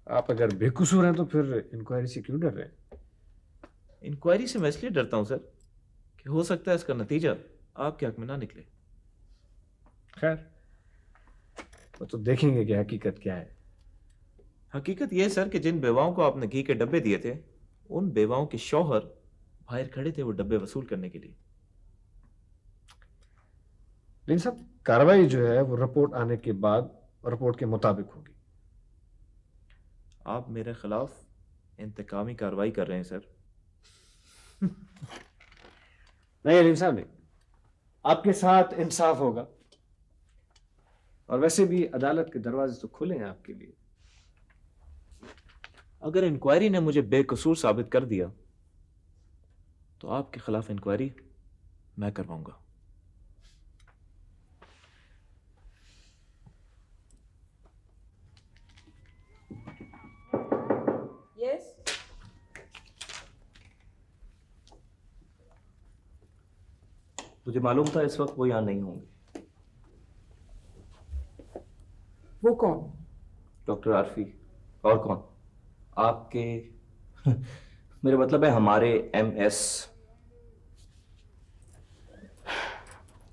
आप अगर बेकसूर हैं तो फिर इंक्वायरी से क्यों डर रहे हैं? इंक्वायरी से मैं इसलिए डरता हूं सर कि हो सकता है इसका नतीजा आपके हक में ना निकले। खैर, वो तो देखेंगे कि हकीकत क्या है। हकीकत यह है सर कि जिन बेवाओं को आपने घी के डब्बे दिए थे, उन बेवाओं के शौहर बाहर खड़े थे वो डब्बे वसूल करने के लिए। लेकिन साहब, कार्रवाई जो है वो रिपोर्ट आने के बाद रिपोर्ट के मुताबिक होगी। आप मेरे खिलाफ इंतकामी कार्रवाई कर रहे हैं सर। नहीं अलीम साहब, नहीं, आपके साथ इंसाफ होगा। और वैसे भी अदालत के दरवाजे तो खुले हैं आपके लिए। अगर इंक्वायरी ने मुझे बेकसूर साबित कर दिया तो आपके खिलाफ इंक्वायरी मैं करवाऊंगा। यस, मुझे मालूम था इस वक्त वो यहाँ नहीं होंगे। वो कौन? डॉक्टर आरफी। और कौन? आपके मेरे मतलब है हमारे MS।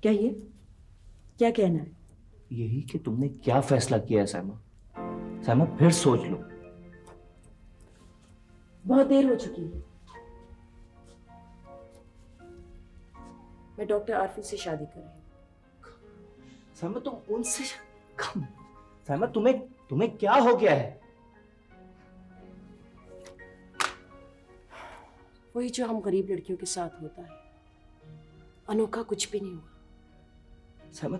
क्या ये क्या कहना है? यही कि तुमने क्या फैसला किया है साइमा। साइमा, फिर सोच लो। बहुत देर हो चुकी है। मैं डॉक्टर आरफी से शादी कर रही हूँ। साइमा, तुम उनसे कम। साइमा, तुम्हें क्या हो गया है? वही जो हम गरीब लड़कियों के साथ होता है, अनोखा कुछ भी नहीं हुआ। साइमा,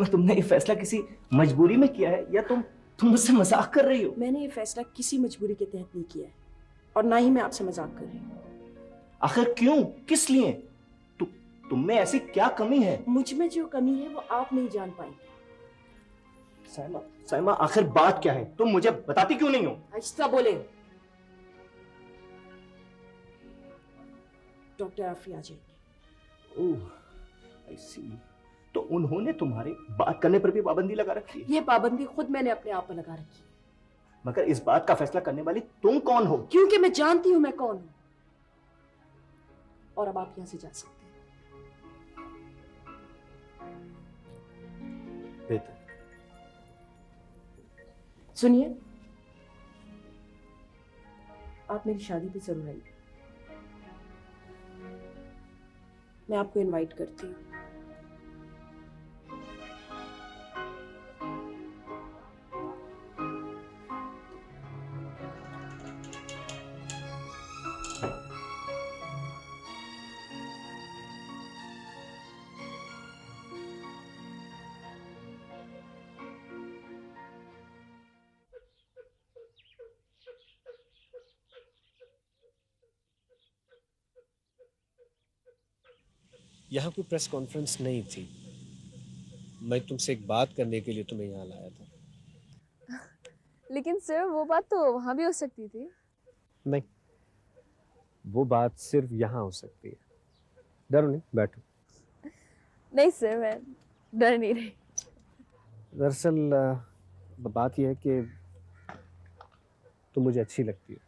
तुमने ये फैसला किसी मजबूरी में किया है या तुम मुझसे मजाक कर रही हो? मैंने ये फैसला किसी मजबूरी के तहत नहीं किया है और ना ही मैं आपसे मजाक कर रही हूँ। आखिर क्यों, किस लिए? तुम में ऐसी क्या कमी है? मुझ में जो कमी है वो आप नहीं जान पाएंगे। साइमा, आखिर बात क्या है? तुम मुझे बताती क्यों नहीं हो? आहिस्ता बोले। डॉक्टर आरफी आ जाएंगे। ओह, आई सी। तो उन्होंने तुम्हारे बात करने पर भी पाबंदी लगा रखी है? ये पाबंदी खुद मैंने अपने आप पर लगा रखी है। मगर इस बात का फैसला करने वाली तुम कौन हो? क्योंकि मैं जानती हूं मैं कौन हूं। और अब आप यहां से जा सकते हैं। बेहतर। सुनिए, आप मेरी शादी पे जरूर आइए। मैं आपको इनवाइट करती हूँ। यहाँ कोई प्रेस कॉन्फ्रेंस नहीं थी। मैं तुमसे एक बात करने के लिए तुम्हें यहाँ लाया था। लेकिन सर, वो बात तो वहां भी हो सकती थी। नहीं, वो बात सिर्फ यहाँ हो सकती है। डरो नहीं, बैठो। नहीं सर, मैं डर नहीं रही। दरअसल बात यह है कि तुम मुझे अच्छी लगती हो।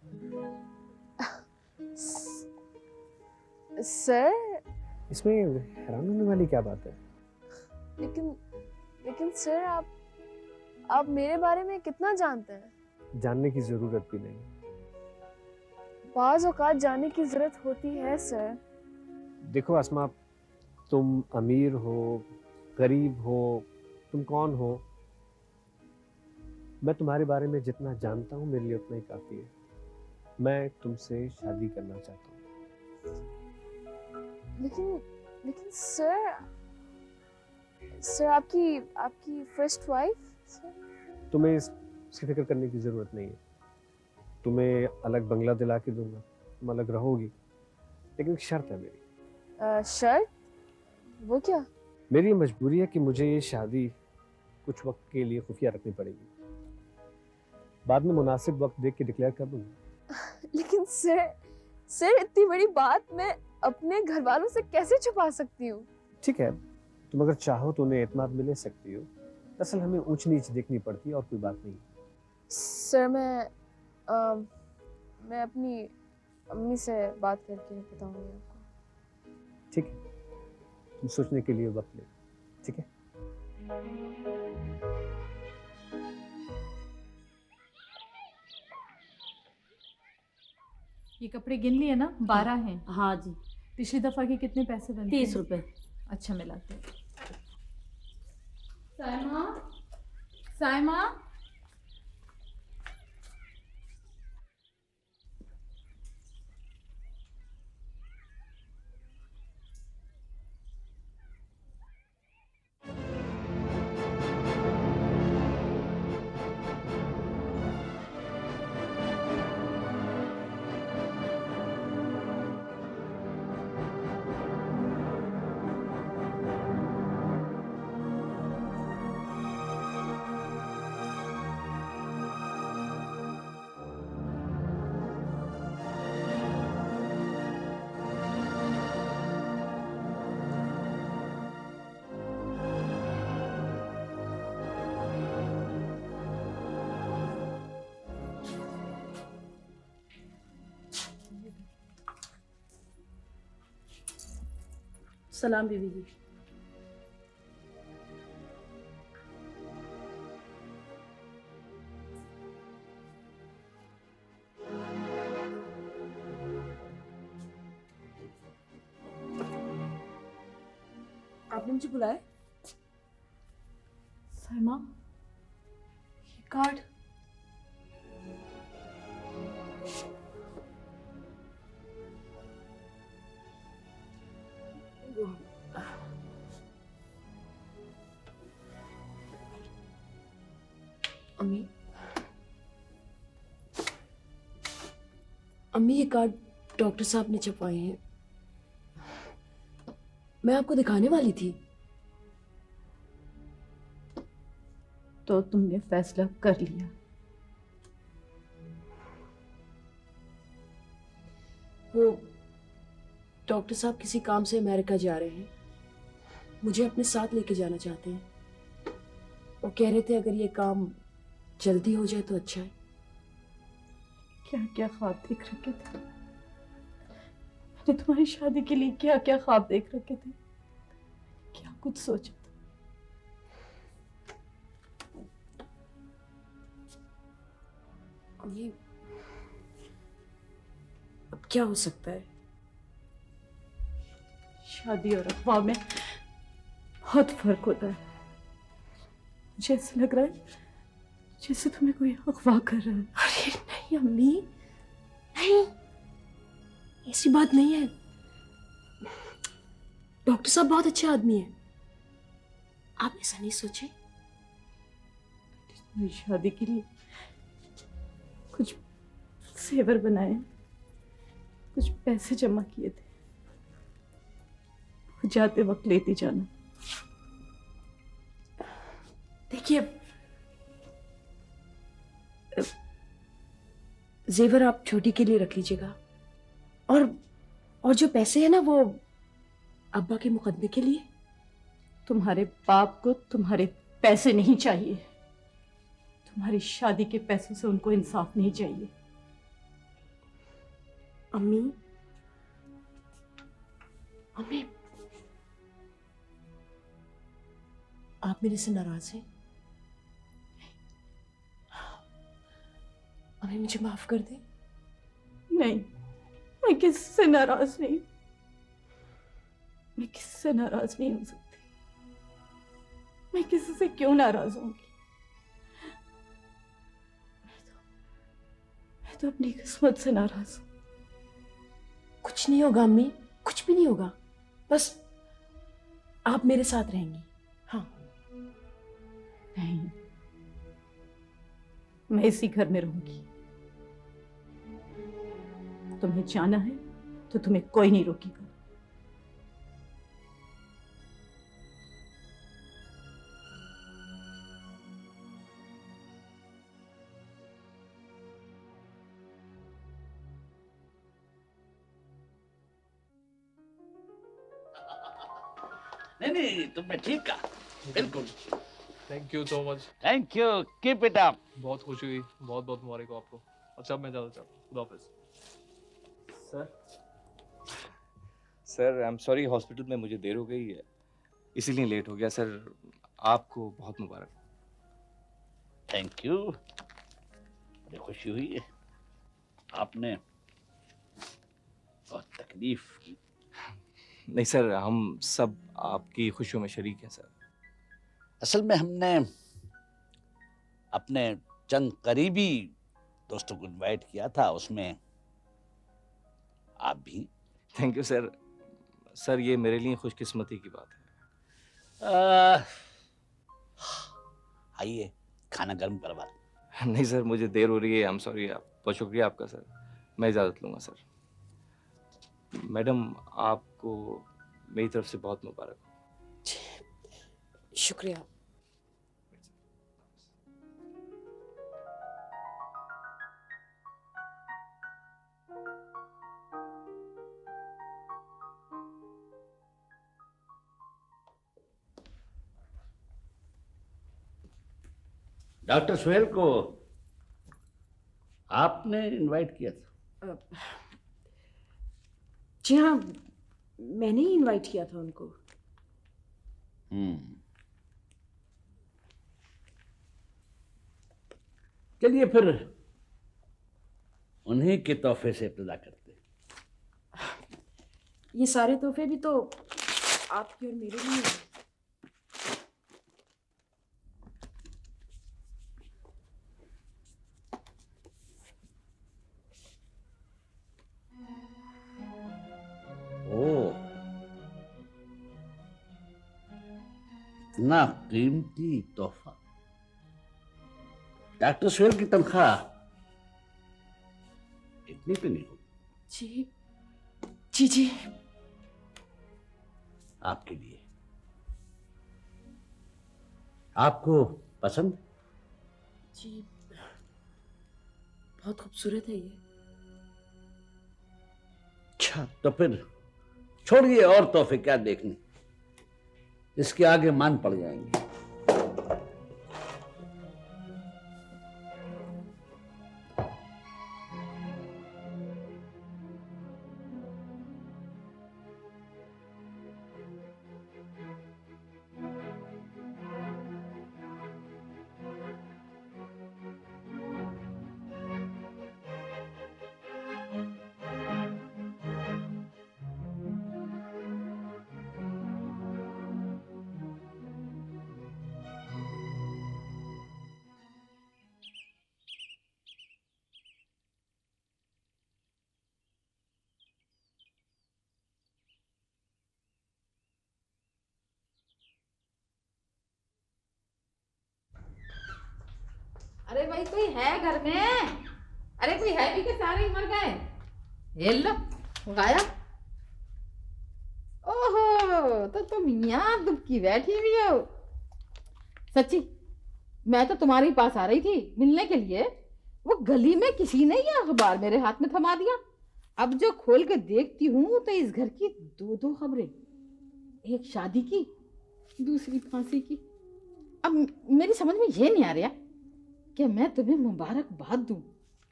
सर, इसमें हैरान होने वाली क्या बात है? लेकिन लेकिन सर आप मेरे बारे में कितना जानते हैं? जानने की जरूरत भी नहीं। बाज़ औक़ात जानने की जरूरत होती है सर। देखो आसमा, तुम अमीर हो, गरीब हो, तुम कौन हो, मैं तुम्हारे बारे में जितना जानता हूँ मेरे लिए उतना ही काफी है। मैं तुमसे शादी करना चाहता हूँ। लेकिन सर आपकी फर्स्ट वाइफ सर? तुम्हें इसकी फिक्र करने की जरूरत नहीं है। तुम्हें अलग बंगला दिला के दूंगा, तुम अलग रहोगी, लेकिन एक शर्त है मेरी। शर्त? वो क्या? मेरी मजबूरी है कि मुझे ये शादी कुछ वक्त के लिए खुफिया रखनी पड़ेगी। बाद में मुनासिब वक्त देख के डिक्लेयर कर दूंगा। लेकिन सर इतनी बड़ी बात मैं अपने घर वालों से कैसे छुपा सकती हूँ? ठीक है, तुम अगर चाहो तो उन्हें एतमाद में ले सकती हो। दरअसल हमें ऊंच नीच देखनी पड़ती है और कोई बात नहीं। सर मैं अपनी अम्मी से बात करके बताऊंगी आपको। ठीक है, तुम सोचने के लिए वक्त ले, ठीक है? ये कपड़े गिन लिए ना? 12 हैं। हाँ जी। पिछली दफा के कितने पैसे बनते 30 रुपए। अच्छा मिलाते। साइमा सलाम बीबी जी। आपने मुझे बुलाया? साइमा, ये कार्ड अम्मी ये कार्ड डॉक्टर साहब ने छपवाए हैं। मैं आपको दिखाने वाली थी। तो तुमने फैसला कर लिया? वो डॉक्टर साहब किसी काम से अमेरिका जा रहे हैं, मुझे अपने साथ लेके जाना चाहते हैं। वो कह रहे थे अगर ये काम जल्दी हो जाए तो अच्छा है। क्या क्या ख्वाब देख रखे थे मैंने तुम्हारी शादी के लिए? क्या क्या ख्वाब देख रखे थे? क्या कुछ सोचा था? ये अब क्या हो सकता है? शादी और अफवाह में बहुत फर्क होता है। मुझे ऐसा लग रहा है जैसे तुम्हें कोई अगवा कर रहा है। अरे नहीं अम्मी, नहीं, ऐसी बात नहीं है। डॉक्टर साहब बहुत अच्छे आदमी हैं, आप ऐसा नहीं सोचे। मेरी शादी के लिए कुछ सेवर बनाए, कुछ पैसे जमा किए थे, जाते वक्त लेती जाना। देखिए, जेवर आप छोटी के लिए रख लीजिएगा, और जो पैसे हैं ना वो अब्बा के मुकदमे के लिए। तुम्हारे बाप को तुम्हारे पैसे नहीं चाहिए, तुम्हारी शादी के पैसों से उनको इंसाफ नहीं चाहिए। अम्मी आप मेरे से नाराज हैं? अभी मुझे माफ कर दे। नहीं, मैं किसी से नाराज नहीं, मैं किसी से नाराज नहीं हो सकती। मैं किसी से क्यों नाराज होंगी? मैं तो अपनी किस्मत से नाराज हूं। कुछ नहीं होगा अम्मी, कुछ भी नहीं होगा। बस आप मेरे साथ रहेंगी। हाँ। नहीं, मैं इसी घर में रहूंगी। तुम्हें जाना है तो तुम्हें कोई नहीं रोकेगा। नहीं तुमने ठीक कहा, बिल्कुल। Thank you so much. Thank you, keep it up. बहुत खुशी हुई, बहुत बहुत मुबारक हो आपको। अच्छा मैं ज़्यादा चाहता हूँ। खुदा हाफिज़। Sir I am sorry, hospital में मुझे देर हो गई है, इसीलिए लेट हो गया सर। आपको बहुत मुबारक। थैंक यू, बड़ी खुशी हुई है। आपने बहुत तकलीफ की। नहीं सर, हम सब आपकी खुशियों में शरीक हैं सर। असल में हमने अपने चंद करीबी दोस्तों को इनवाइट किया था, उसमें आप भी। Thank you sir. सर ये मेरे लिए खुशकिस्मती की बात है। आइए खाना गर्म करवा। नहीं सर, मुझे देर हो रही है। I am sorry. बहुत शुक्रिया आपका सर। मैं इजाज़त लूँगा सर। मैडम आपको मेरी तरफ से बहुत मुबारक हो। शुक्रिया। डॉक्टर सुहेल को आपने इनवाइट किया था? जी हाँ, मैंने ही इनवाइट किया था उनको। चलिए फिर उन्हीं के तोहफे से इब्तिदा करते। ये सारे तोहफे भी तो आपके और मेरे लिए हैं। इतना कीमती तोहफा। डॉक्टर सुहेल की तनख्वाह इतनी तो नहीं होगी। जी जी जी। आपके लिए। आपको पसंद? जी बहुत खूबसूरत है ये। अच्छा तो फिर छोड़िए और तोहफे क्या देखने, इसके आगे मान पड़ जाएंगे। अरे भाई कोई है घर में? अरे कोई है भी कि सारे ही मर गए? ये लो गायब। ओहो, तो तुम यहाँ दुबकी बैठी हुई हो। सच्ची मैं तो तुम्हारे पास आ रही थी मिलने के लिए। वो गली में किसी ने ये अखबार मेरे हाथ में थमा दिया। अब जो खोल के देखती हूँ तो इस घर की दो खबरें, एक शादी की, दूसरी फांसी की। अब मेरी समझ में ये नहीं आ रहा कि मैं तुम्हें मुबारकबाद दूं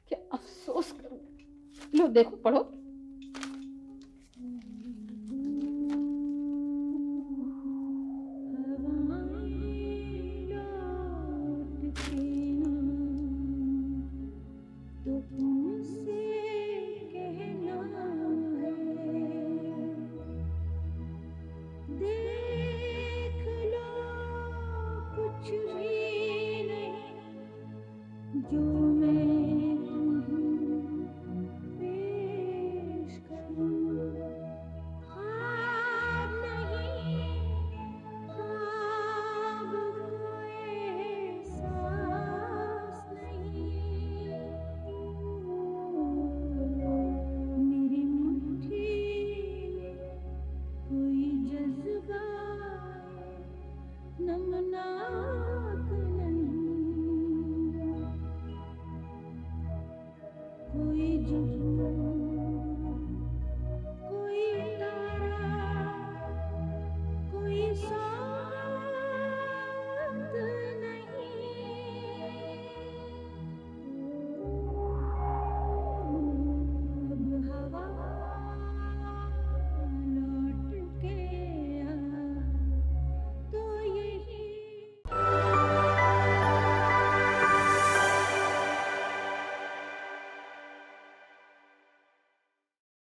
कि अफसोस करूं। लो देखो, पढ़ो। से